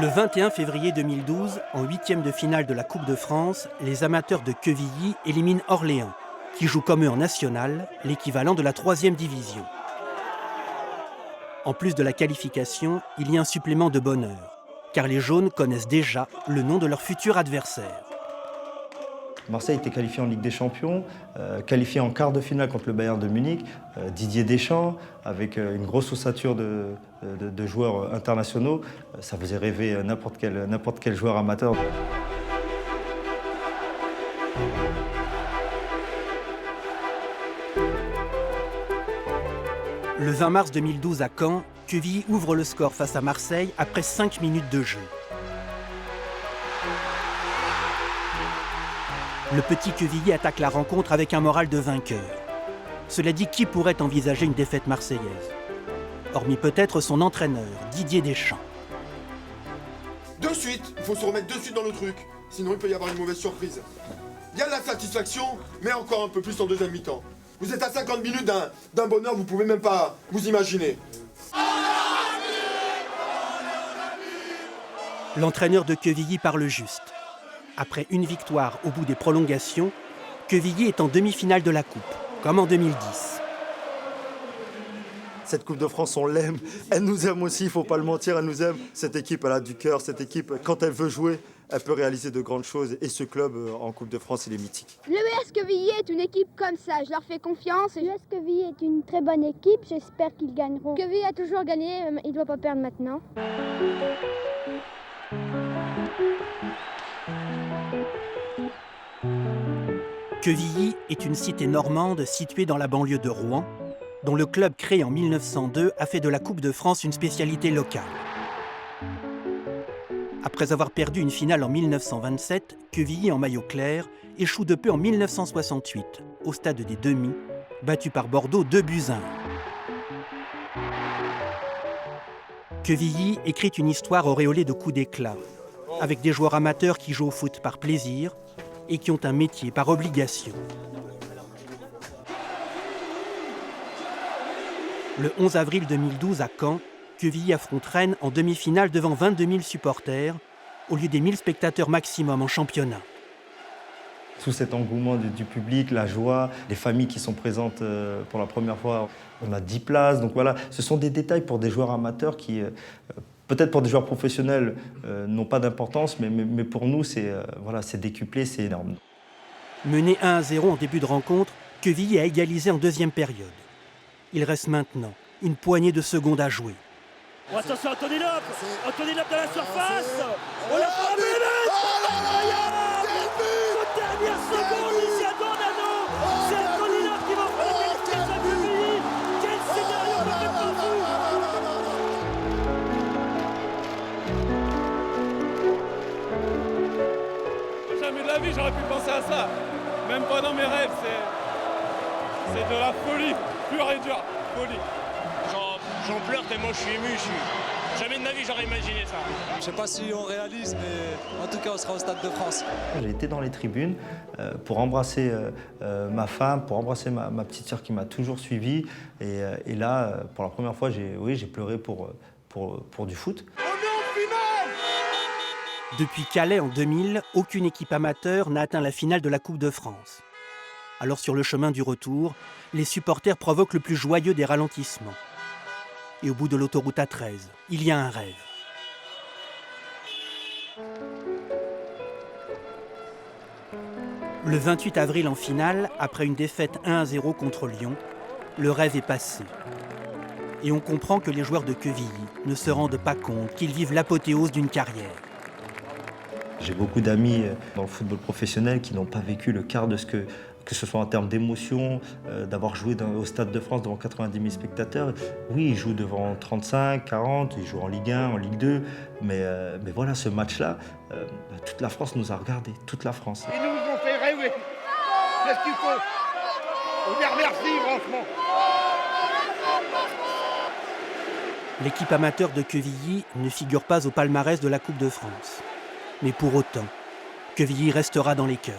Le 21 février 2012, en huitième de finale de la Coupe de France, les amateurs de Quevilly éliminent Orléans, qui joue comme eux en national, l'équivalent de la 3e division. En plus de la qualification, il y a un supplément de bonheur, car les jaunes connaissent déjà le nom de leur futur adversaire. Marseille était qualifié en Ligue des Champions, qualifié en quart de finale contre le Bayern de Munich. Didier Deschamps, avec une grosse ossature de joueurs internationaux, ça faisait rêver n'importe quel joueur amateur. Le 20 mars 2012 à Caen, Quevilly ouvre le score face à Marseille après 5 minutes de jeu. Le petit Quevilly attaque la rencontre avec un moral de vainqueur. Cela dit, qui pourrait envisager une défaite marseillaise? Hormis peut-être son entraîneur, Didier Deschamps. De suite, il faut se remettre de suite dans le truc, sinon il peut y avoir une mauvaise surprise. Il y a de la satisfaction, mais encore un peu plus en deuxième mi-temps. Vous êtes à 50 minutes d'un bonheur, vous pouvez même pas vous imaginer. L'entraîneur de Quevilly parle juste. Après une victoire au bout des prolongations, Quevilly est en demi-finale de la Coupe, comme en 2010. Cette Coupe de France, on l'aime. Elle nous aime aussi, il ne faut pas le mentir, elle nous aime. Cette équipe, elle a du cœur. Cette équipe, quand elle veut jouer, elle peut réaliser de grandes choses. Et ce club, en Coupe de France, il est mythique. L'US Quevilly est une équipe comme ça, je leur fais confiance. L'US Quevilly est une très bonne équipe, j'espère qu'ils gagneront. Quevilly a toujours gagné, il ne doit pas perdre maintenant. Quevilly est une cité normande située dans la banlieue de Rouen, dont le club créé en 1902 a fait de la Coupe de France une spécialité locale. Après avoir perdu une finale en 1927, Quevilly en maillot clair échoue de peu en 1968, au stade des demi, battu par Bordeaux 2-1. Quevilly écrit une histoire auréolée de coups d'éclat, avec des joueurs amateurs qui jouent au foot par plaisir et qui ont un métier par obligation. Le 11 avril 2012 à Caen, Quevilly affronte Rennes en demi-finale devant 22 000 supporters, au lieu des 1000 spectateurs maximum en championnat. Tout cet engouement du public, la joie, les familles qui sont présentes pour la première fois. On a 10 places, donc voilà. Ce sont des détails pour des joueurs amateurs qui, peut-être pour des joueurs professionnels, n'ont pas d'importance, mais pour nous, c'est décuplé, c'est énorme. Mené 1-0 en début de rencontre, Quevilly a égalisé en deuxième période. Il reste maintenant une poignée de secondes à jouer. Oh, attention, Anthony Lop dans la surface. On l'a frappé, toute dernière seconde ici à Dornano. C'est Anthony Lop qui va faire la qualification à Quevilly. Quel scénario peut-être pour vous? Jamais de la vie, j'aurais pu penser à ça. Même pas dans mes rêves, c'est de la folie, pure et dure, folie. J'en pleure tellement je suis ému. Jamais de ma vie j'aurais imaginé ça. Je sais pas si on réalise, mais en tout cas on sera au Stade de France. J'ai été dans les tribunes pour embrasser ma femme, pour embrasser ma petite sœur qui m'a toujours suivi. Et là, pour la première fois, j'ai pleuré pour du foot. Depuis Calais en 2000, aucune équipe amateur n'a atteint la finale de la Coupe de France. Alors sur le chemin du retour, les supporters provoquent le plus joyeux des ralentissements. Et au bout de l'autoroute A13, il y a un rêve. Le 28 avril en finale, après une défaite 1-0 contre Lyon, le rêve est passé. Et on comprend que les joueurs de Quevilly ne se rendent pas compte qu'ils vivent l'apothéose d'une carrière. J'ai beaucoup d'amis dans le football professionnel qui n'ont pas vécu le quart de ce que ce soit en termes d'émotion, d'avoir joué au Stade de France devant 90 000 spectateurs. Oui, ils jouent devant 35, 40, ils jouent en Ligue 1, en Ligue 2, mais voilà, ce match-là, toute la France nous a regardés, toute la France. Ils nous ont fait rêver. Qu'est-ce qu'il faut? On les remercie, franchement. L'équipe amateur de Quevilly ne figure pas au palmarès de la Coupe de France. Mais pour autant, Quevilly restera dans les cœurs.